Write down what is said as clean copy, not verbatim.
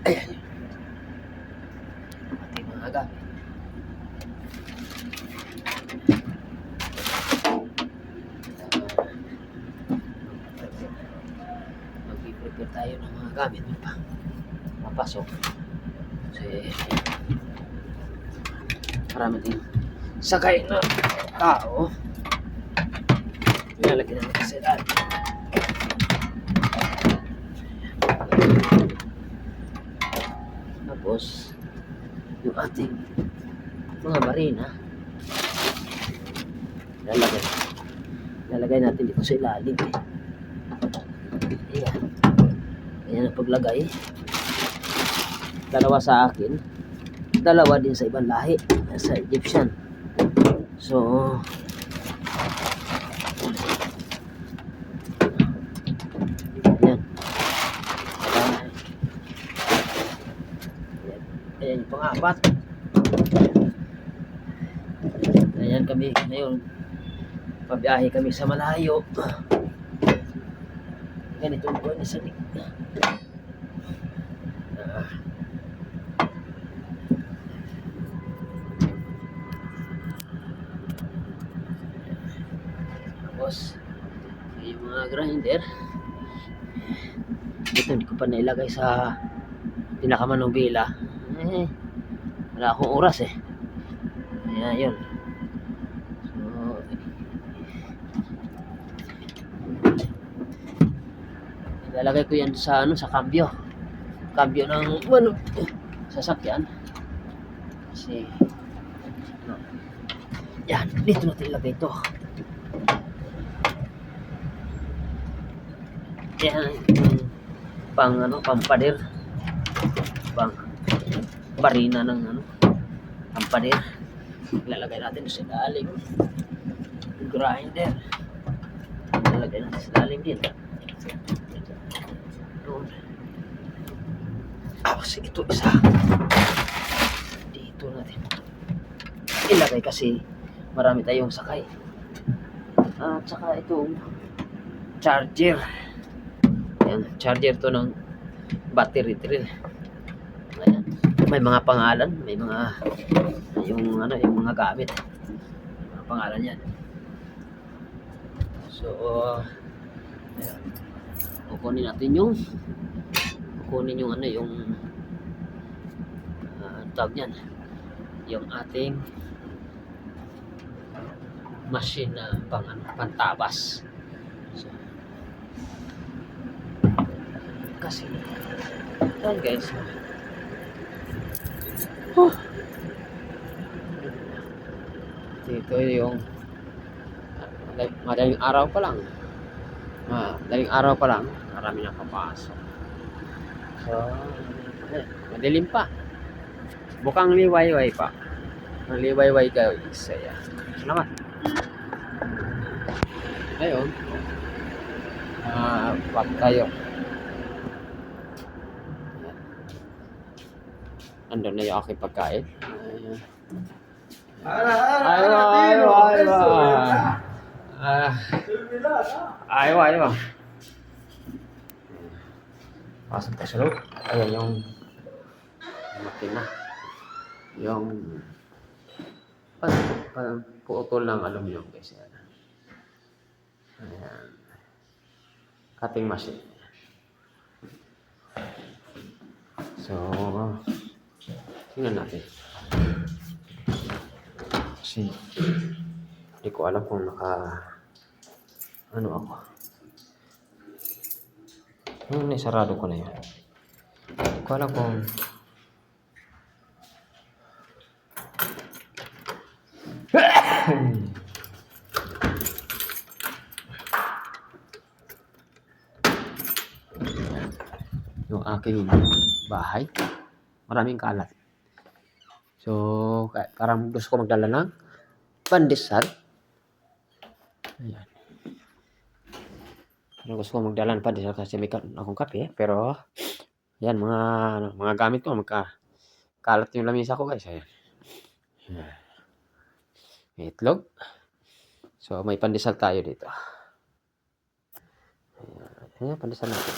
Ayan. Ating mga gamit. Mag-prepare tayo ng mga gamit pa mapasok. Kasi marami din sakay na tao. Nilalagyan natin sa ilalim. Tapos yung ating mga marina lalagay natin dito sa ilalim. Ayan. Ayan ang paglagay. Dalawa sa akin, dalawa din sa ibang lahi, sa Egyptian. So ayan. Ayan yung pang-apat. Ayan kami ngayon, pabiyahe kami sa malayo. Ganito ang buwan sa tapos yung mga grinder dito, hindi ko pa nailagay sa pinakamanubila. Wala akong oras ayan yun. So ilalagay ko yan sa sa cambio ng sasakyan. Kasi yan, dito natin ilagay ito. Yan pampader, pang barina ng pampader. Ilalagay natin sa ilalim. Grinder ilalagay natin sa ilalim din. Tapos ito isa dito natin ilagay kasi marami tayong sakay. At saka itong charger. Ayan, charger to ng battery drill. Ayan. May mga pangalan, may mga yung mga gamit. Mga pangalan yan. So ayan. Kukunin natin yung tawag niyan, yung ating machine na pantabas. So, kasi yan guys. Dito yung madaling araw pa lang. Marami nang papasok. So madilim pa. Bukang liwayway pa. Ang liwayway guys. Ayan. Salamat. Ayun. Wag tayo. Andun na yung aking pagkain. Aywa. Pasok tayo sa loob. Ayan yung makina. Yung putol ng aluminum guys. Ayan. Cutting machine. So tingnan natin. Kasi hindi ko alam kung ako. Sarado ko na yun. Hindi ko alam kung yung aking bahay maraming kalat. So parang gusto ko magdala ng pandesal. Ayan. Parang gusto ko magdala ng pandesal kasi may akong kape. Pero yan mga gamit ko magkakalat yung lamisa ko guys. Ayan. May itlog. So may pandesal tayo dito. Ayan, pandesal natin.